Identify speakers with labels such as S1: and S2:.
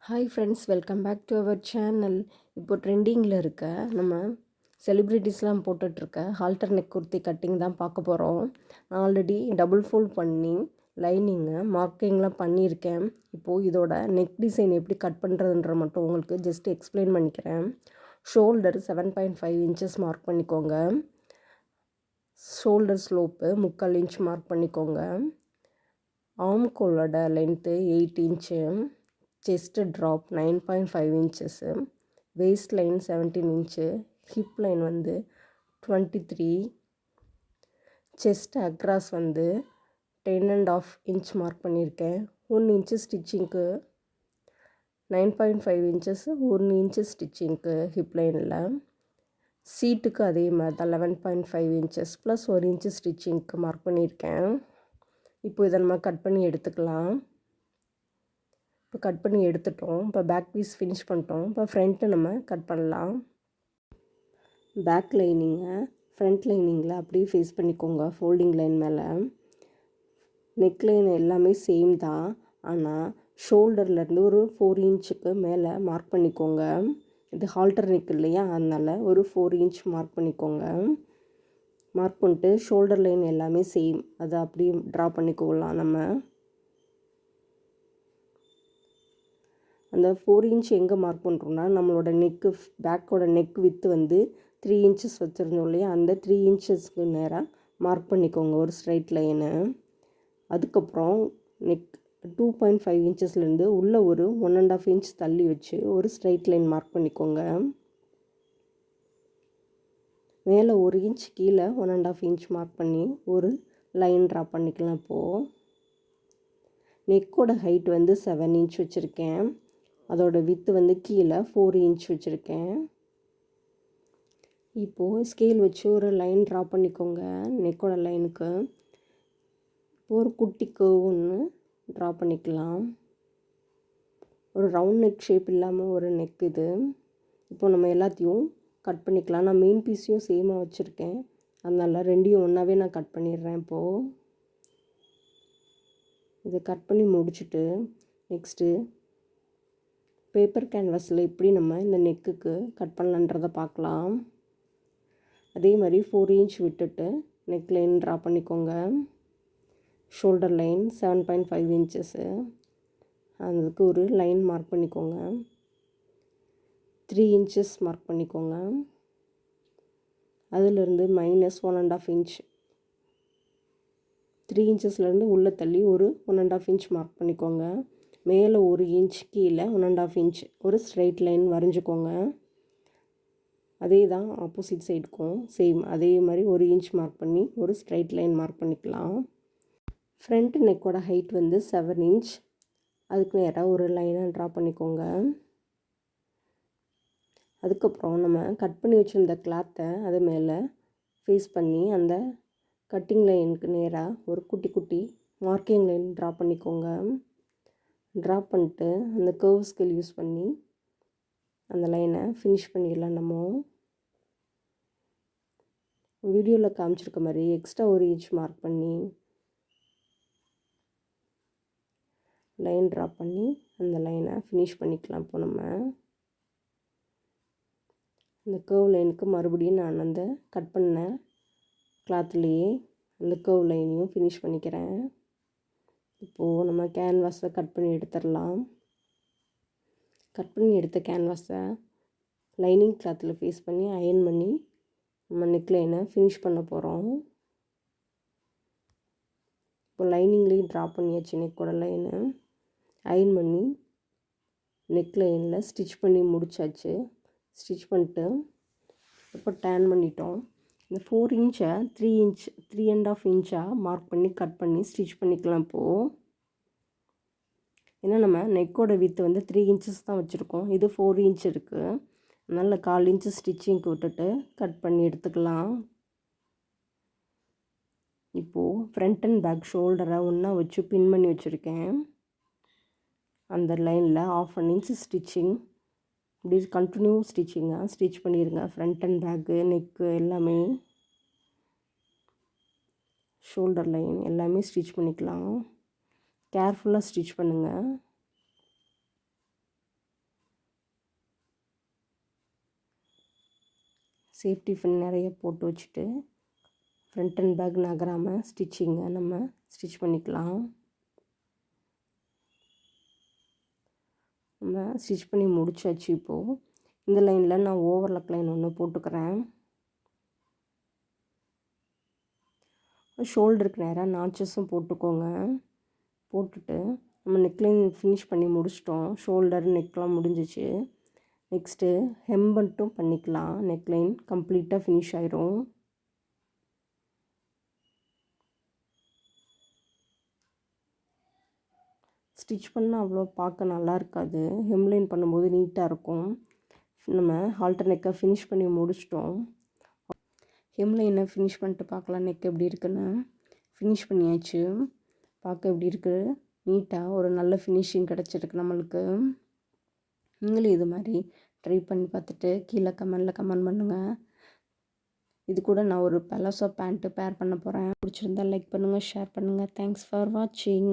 S1: Hi friends, welcome back to our channel. இப்போ ட்ரெண்டிங்கில் இருக்க நம்ம செலிப்ரிட்டிஸ்லாம் போட்டுட்ருக்க ஹால்டர் நெக் குர்த்தி கட்டிங் தான் பார்க்க போகிறோம். நான் ஆல்ரெடி டபுள் ஃபோல்ட் பண்ணி லைனிங்கு மார்க்கிங்லாம் பண்ணியிருக்கேன். இப்போது இதோட நெக் டிசைன் எப்படி கட் பண்ணுறதுன்ற மட்டும் உங்களுக்கு ஜஸ்ட் எக்ஸ்பிளைன் பண்ணிக்கிறேன். ஷோல்டர் 7.5 இன்ச்சஸ் மார்க் பண்ணிக்கோங்க. ஷோல்டர் ஸ்லோப்பு 3/4 இன்ச் மார்க் பண்ணிக்கோங்க. ஆம்கோலோட length 8 inch. Chest drop 9.5 inches. Waist line 17 inch. Hip line 23. Chest across 10.5 inch mark பண்ணியிருக்கேன். 1 இன்ச்சு ஸ்டிச்சிங்க்கு, 9.5 இன்ச்சஸ் 1 இன்ச்சு ஸ்டிச்சிங்க்கு ஹிப் லைனில். சீட்டுக்கு அதே மாதிரி தான் 11.5 இன்ச்சஸ் ப்ளஸ் 1 இன்ச்சு ஸ்டிச்சிங்க்கு மார்க் பண்ணியிருக்கேன். இப்போ இதை நம்ம கட் பண்ணி எடுத்துக்கலாம். இப்போ கட் பண்ணி எடுத்துட்டோம். இப்போ பேக் பீஸ் ஃபினிஷ் பண்ணிட்டோம். இப்போ ஃப்ரண்ட்டு நம்ம கட் பண்ணலாம். பேக் லைனிங்கை ஃப்ரண்ட் லைனிங்கில் அப்படியே ஃபேஸ் பண்ணிக்கோங்க. ஃபோல்டிங் லைன் மேலே நெக் லைன் எல்லாமே சேம் தான். ஆனால் ஷோல்டர்லேருந்து ஒரு 4 இன்ச்சுக்கு மேலே மார்க் பண்ணிக்கோங்க. இது ஹால்டர் நெக் இல்லையா, அதனால் ஒரு 4 இன்ச் மார்க் பண்ணிக்கோங்க. மார்க் பண்ணிட்டு ஷோல்டர் லைன் எல்லாமே சேம், அதை அப்படியே ட்ரா பண்ணிக்கொள்ளலாம். நம்ம அந்த 4 இன்ச் எங்கே மார்க் பண்ணுறோன்னா, நம்மளோட நெக்கு பேக்கோட நெக் வித்து 3 இன்ச்சஸ் வச்சுருந்தோம் இல்லையா, அந்த 3 இன்ச்சஸ்க்கு நேராக மார்க் பண்ணிக்கோங்க ஒரு ஸ்ட்ரைட் லைனு. அதுக்கப்புறம் நெக் 2.5 இன்ச்சஸ்லேருந்து உள்ளே ஒரு 1.5 இன்ச் தள்ளி வச்சு ஒரு ஸ்ட்ரைட் லைன் மார்க் பண்ணிக்கோங்க. மேலே 1 இன்ச், கீழே 1.5 இன்ச் மார்க் பண்ணி ஒரு லைன் ட்ரா பண்ணிக்கலாம். இப்போது நெக்கோட ஹைட் 7 இன்ச் வச்சுருக்கேன். அதோட வித்து கீழே 4 இன்ச் வச்சுருக்கேன். இப்போது ஸ்கேல் வச்சு ஒரு லைன் ட்ரா பண்ணிக்கோங்க நெக்கோட லைனுக்கு. ஒரு குட்டி கர்வ் ஒன்று ட்ரா பண்ணிக்கலாம். ஒரு ரவுண்ட் நெக் ஷேப் இல்லாமல் ஒரு நெக் இது. இப்போ நம்ம எல்லாத்தையும் கட் பண்ணிக்கலாம். நான் மெயின் பீஸையும் சேமாக வச்சுருக்கேன், அதனால் ரெண்டையும் ஒன்றாவே நான் கட் பண்ணிடுறேன். இப்போது இதை கட் பண்ணி முடிச்சுட்டு நெக்ஸ்ட்டு பேப்பர் கேன்வாஸில் எப்படி நம்ம இந்த நெக்குக்கு கட் பண்ணலான்றதை பார்க்கலாம். அதே மாதிரி 4 இன்ச் விட்டுட்டு நெக் லைன் ட்ரா பண்ணிக்கோங்க. ஷோல்டர் லைன் 7.5 இன்ச்சஸ்ஸு, அதுக்கு ஒரு லைன் மார்க் பண்ணிக்கோங்க. 3 இன்ச்சஸ் மார்க் பண்ணிக்கோங்க. அதிலிருந்து -1.5 இன்ச், 3 இன்ச்சஸ்லேருந்து உள்ளே தள்ளி ஒரு 1.5 இன்ச் மார்க் பண்ணிக்கோங்க. மேலே 1 இன்ச், கீழே 1.5 இன்ச் ஒரு ஸ்ட்ரைட் லைன் வரைஞ்சிக்கோங்க. அதே தான் ஆப்போசிட் சைடுக்கும் சேம் அதே மாதிரி 1 இன்ச் மார்க் பண்ணி ஒரு ஸ்ட்ரைட் லைன் மார்க் பண்ணிக்கலாம். ஃப்ரண்ட் நெக்கோட ஹைட் 7 இன்ச். அதுக்கு நேராக ஒரு லைனை ட்ரா பண்ணிக்கோங்க. அதுக்கப்புறம் நம்ம கட் பண்ணி வச்சுருந்த கிளாத்தை அது மேலே ஃபேஸ் பண்ணி அந்த கட்டிங் லைனுக்கு நேராக ஒரு குட்டி குட்டி மார்க்கிங் லைன் ட்ரா பண்ணிக்கோங்க. ட்ரா பண்ணிட்டு அந்த கர்வ் ஸ்கேல் யூஸ் பண்ணி அந்த லைனை ஃபினிஷ் பண்ணிடலாம். நம்ம வீடியோவில் காமிச்சிருக்க மாதிரி எக்ஸ்ட்ரா 1 இன்ச் மார்க் பண்ணி லைன் ட்ரா பண்ணி அந்த லைனை ஃபினிஷ் பண்ணிக்கலாம். இப்போ நம்ம அந்த கர்வ் லைனுக்கு மறுபடியும் நான் அந்த கட் பண்ண கிளாத்லேயே அந்த கர்வ் லைனையும் ஃபினிஷ் பண்ணிக்கிறேன். இப்போது நம்ம கேன்வாஸை கட் பண்ணி எடுத்துடலாம். கட் பண்ணி எடுத்த கேன்வாஸை லைனிங் கிளாத்தில் ஃபேஸ் பண்ணி அயர்ன் பண்ணி நம்ம நெக் லைனை ஃபினிஷ் பண்ண போகிறோம். இப்போ லைனிங்லேயும் ட்ரா பண்ணியாச்சு நெக்கோட லைனு. அயர்ன் பண்ணி நெக் லைனில் ஸ்டிச் பண்ணி முடித்தாச்சு. ஸ்டிச் பண்ணிட்டு இப்போ டேன் பண்ணிட்டோம். இந்த 4 இன்ச்சை 3 இன்ச் 3.5 இன்ச்சாக மார்க் பண்ணி கட் பண்ணி ஸ்டிச் பண்ணிக்கலாம். இப்போது ஏன்னா நம்ம நெக்கோட வித்து 3 இன்ச்சஸ் தான் வச்சுருக்கோம். இது 4 இன்ச் இருக்குது, அதனால் 1/4 இன்ச்சு ஸ்டிச்சிங்க்கு விட்டுட்டு கட் பண்ணி எடுத்துக்கலாம். இப்போது ஃப்ரண்ட் அண்ட் பேக் ஷோல்டரை ஒன்றா வச்சு பின் பண்ணி வச்சுருக்கேன். அந்த லைனில் 1/2 இன்ச் ஸ்டிச்சிங் இப்படி கண்டினியூ ஸ்டிச்சிங்காக ஸ்டிச் பண்ணிடுங்க. ஃப்ரண்ட் அண்ட் பேக்கு, நெக்கு எல்லாமே, ஷோல்டர் லைன் எல்லாமே ஸ்டிச் பண்ணிக்கலாம். கேர்ஃபுல்லாக ஸ்டிச் பண்ணுங்கள். சேஃப்டி பின் நிறைய போட்டு வச்சுட்டு ஃப்ரண்ட் அண்ட் பேக் நகராமல் ஸ்டிச்சிங்கை நம்ம ஸ்டிச் பண்ணிக்கலாம். நம்ம ஸ்டிச் பண்ணி முடிச்சாச்சு. இப்போது இந்த லைனில் நான் ஓவர்லாக் லைன் ஒன்று போட்டுக்கிறேன். ஷோல்டருக்கு நேராக நாச்சஸும் போட்டுக்கோங்க. போட்டுட்டு நம்ம நெக்லைன் ஃபினிஷ் பண்ணி முடிச்சிட்டோம். ஷோல்டர் நெக்லாம் முடிஞ்சிச்சு. நெக்ஸ்ட்டு ஹெம் மட்டும் பண்ணிக்கலாம். நெக்லைன் கம்ப்ளீட்டாக ஃபினிஷ் ஆயிரும். ஸ்டிச் பண்ணால் அவ்வளோ பார்க்க நல்லா இருக்காது. ஹெம்லைன் பண்ணும்போது நீட்டாக இருக்கும். நம்ம ஹால்டர் நெக்கை ஃபினிஷ் பண்ணி முடிச்சிட்டோம். ஹெம்லைனை ஃபினிஷ் பண்ணிட்டு பார்க்கலாம் நெக் எப்படி இருக்குன்னு. ஃபினிஷ் பண்ணியாச்சு. பார்க்க எப்படி இருக்குது, நீட்டாக ஒரு நல்ல ஃபினிஷிங் கிடச்சிருக்கு நம்மளுக்கு. நீங்களும் இது மாதிரி ட்ரை பண்ணி பார்த்துட்டு கீழே கமெண்ட் பண்ணுங்கள். இது கூட நான் ஒரு பலாசோ பேண்ட்டு பேர் பண்ண போகிறேன். பிடிச்சிருந்தா லைக் பண்ணுங்கள், ஷேர் பண்ணுங்கள். தேங்க்ஸ் ஃபார் வாட்சிங்.